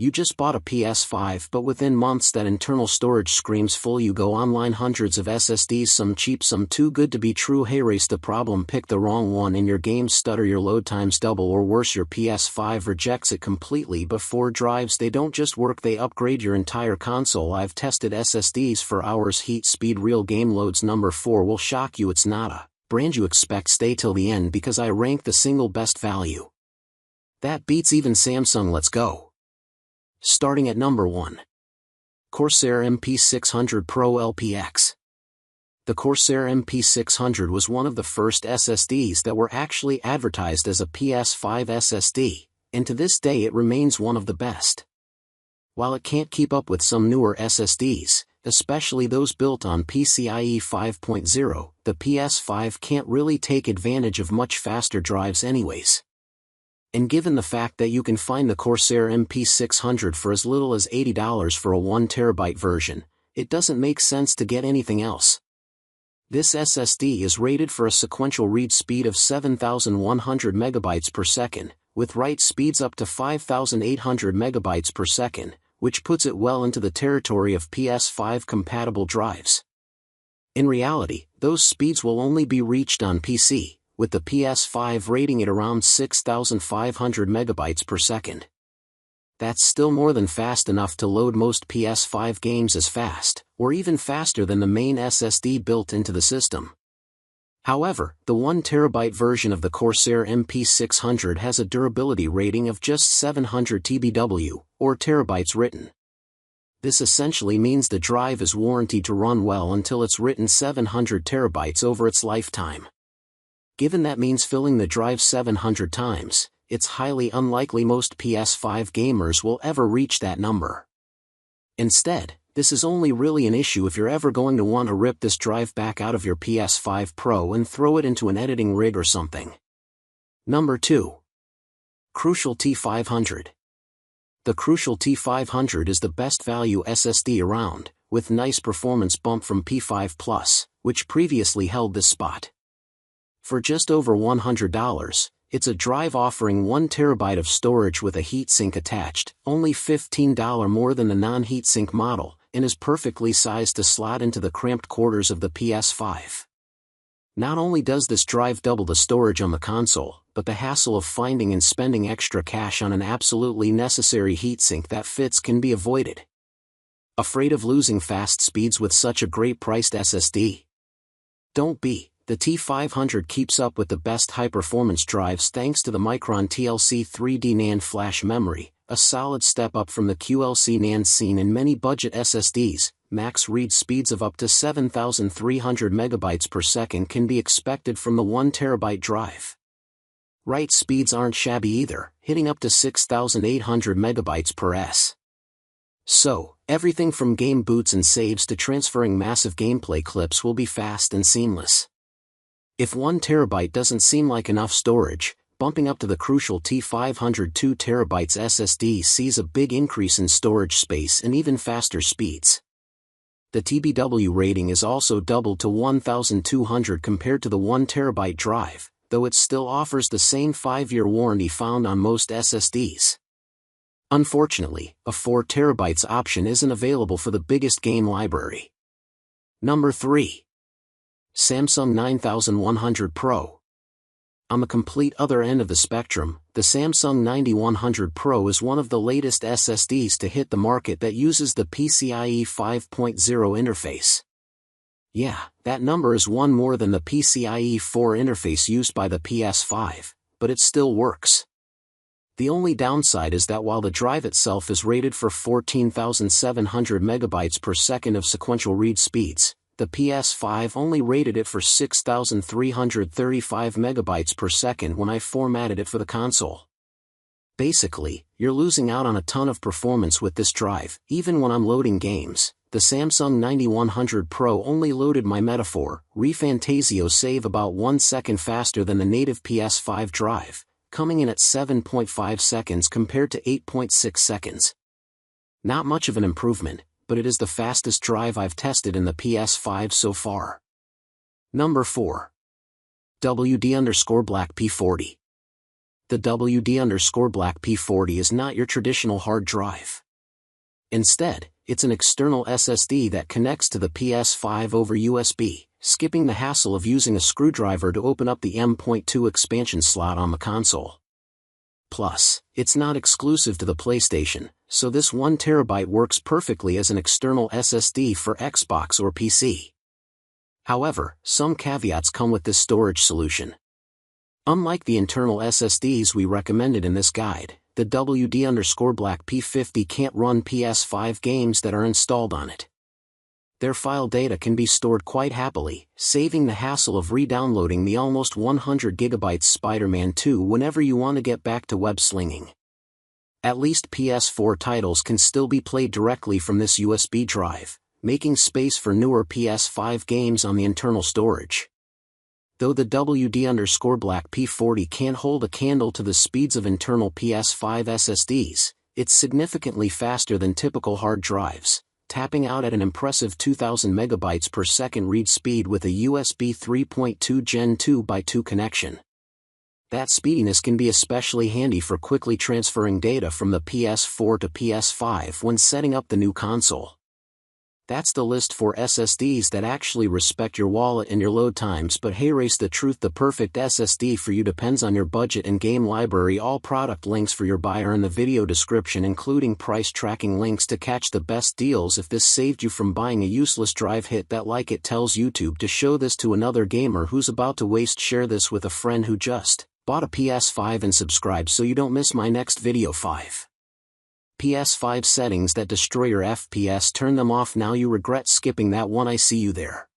You just bought a PS5, but within months that internal storage screams full. You go online, hundreds of SSDs, some cheap, some too good to be true. Hey, race the problem, pick the wrong one and your games stutter, your load times double, or worse, your PS5 rejects it completely. Before drives, they don't just work, they upgrade your entire console. I've tested SSDs for hours, heat, speed, real game loads. Number 4 will shock you, it's not a brand you expect. Stay till the end because I rank the single best value. That beats even Samsung. Let's go. Starting at number 1. Corsair MP600 Pro LPX. The Corsair MP600 was one of the first SSDs that were actually advertised as a PS5 SSD, and to this day it remains one of the best. While it can't keep up with some newer SSDs, especially those built on PCIe 5.0, the PS5 can't really take advantage of much faster drives anyways. And given the fact that you can find the Corsair MP600 for as little as $80 for a 1TB version, it doesn't make sense to get anything else. This SSD is rated for a sequential read speed of 7,100 MB per second, with write speeds up to 5,800 MB per second, which puts it well into the territory of PS5 compatible drives. In reality, those speeds will only be reached on PC, with the PS5 rating it around 6,500 MB per second. That's still more than fast enough to load most PS5 games as fast, or even faster than the main SSD built into the system. However, the 1TB version of the Corsair MP600 has a durability rating of just 700 TBW, or terabytes written. This essentially means the drive is warranted to run well until it's written 700 terabytes over its lifetime. Given that means filling the drive 700 times, it's highly unlikely most PS5 gamers will ever reach that number. Instead, this is only really an issue if you're ever going to want to rip this drive back out of your PS5 Pro and throw it into an editing rig or something. Number 2. Crucial T500. The Crucial T500 is the best value SSD around, with nice performance bump from P5 Plus, which previously held this spot. For just over $100, it's a drive offering 1 TB of storage with a heatsink attached, only $15 more than the non-heatsink model, and is perfectly sized to slot into the cramped quarters of the PS5. Not only does this drive double the storage on the console, but the hassle of finding and spending extra cash on an absolutely necessary heatsink that fits can be avoided. Afraid of losing fast speeds with such a great priced SSD? Don't be. The T500 keeps up with the best high-performance drives thanks to the Micron TLC 3D NAND flash memory, a solid step up from the QLC NAND seen in many budget SSDs. Max read speeds of up to 7,300 MB per second can be expected from the 1 TB drive. Write speeds aren't shabby either, hitting up to 6,800 MB per s. So, everything from game boots and saves to transferring massive gameplay clips will be fast and seamless. If 1 TB doesn't seem like enough storage, bumping up to the Crucial T500 2 TB SSD sees a big increase in storage space and even faster speeds. The TBW rating is also doubled to 1,200 compared to the 1 TB drive, though it still offers the same 5-year warranty found on most SSDs. Unfortunately, a 4 TB option isn't available for the biggest game library. Number 3. Samsung 9100 Pro. On the complete other end of the spectrum, the Samsung 9100 Pro is one of the latest SSDs to hit the market that uses the PCIe 5.0 interface. Yeah, that number is one more than the PCIe 4 interface used by the PS5, but it still works. The only downside is that while the drive itself is rated for 14,700 MB per second of sequential read speeds, the PS5 only rated it for 6,335 MB per second when I formatted it for the console. Basically, you're losing out on a ton of performance with this drive. Even when I'm loading games, the Samsung 9100 Pro only loaded my Metaphor, ReFantasio save about 1 second faster than the native PS5 drive, coming in at 7.5 seconds compared to 8.6 seconds. Not much of an improvement, but it is the fastest drive I've tested in the PS5 so far. Number 4. WD_Black P40. The WD_Black P40 is not your traditional hard drive. Instead, it's an external SSD that connects to the PS5 over USB, skipping the hassle of using a screwdriver to open up the M.2 expansion slot on the console. Plus, it's not exclusive to the PlayStation, so this 1TB works perfectly as an external SSD for Xbox or PC. However, some caveats come with this storage solution. Unlike the internal SSDs we recommended in this guide, the WD_Black P50 can't run PS5 games that are installed on it. Their file data can be stored quite happily, saving the hassle of re-downloading the almost 100 GB Spider-Man 2 whenever you want to get back to web slinging. At least PS4 titles can still be played directly from this USB drive, making space for newer PS5 games on the internal storage. Though the WD_Black P40 can't hold a candle to the speeds of internal PS5 SSDs, it's significantly faster than typical hard drives, tapping out at an impressive 2000 megabytes per second read speed with a USB 3.2 Gen 2x2 connection. That speediness can be especially handy for quickly transferring data from the PS4 to PS5 when setting up the new console. That's the list for SSDs that actually respect your wallet and your load times, but hey, race the truth, the perfect SSD for you depends on your budget and game library. All product links for your buy are in the video description, including price tracking links to catch the best deals. If this saved you from buying a useless drive, hit that like. It tells YouTube to show this to another gamer who's about to waste. Share this with a friend who just bought a PS5 and subscribe so you don't miss my next video. 5 PS5 settings that destroy your FPS. Turn them off now, you regret skipping that one. I see you there.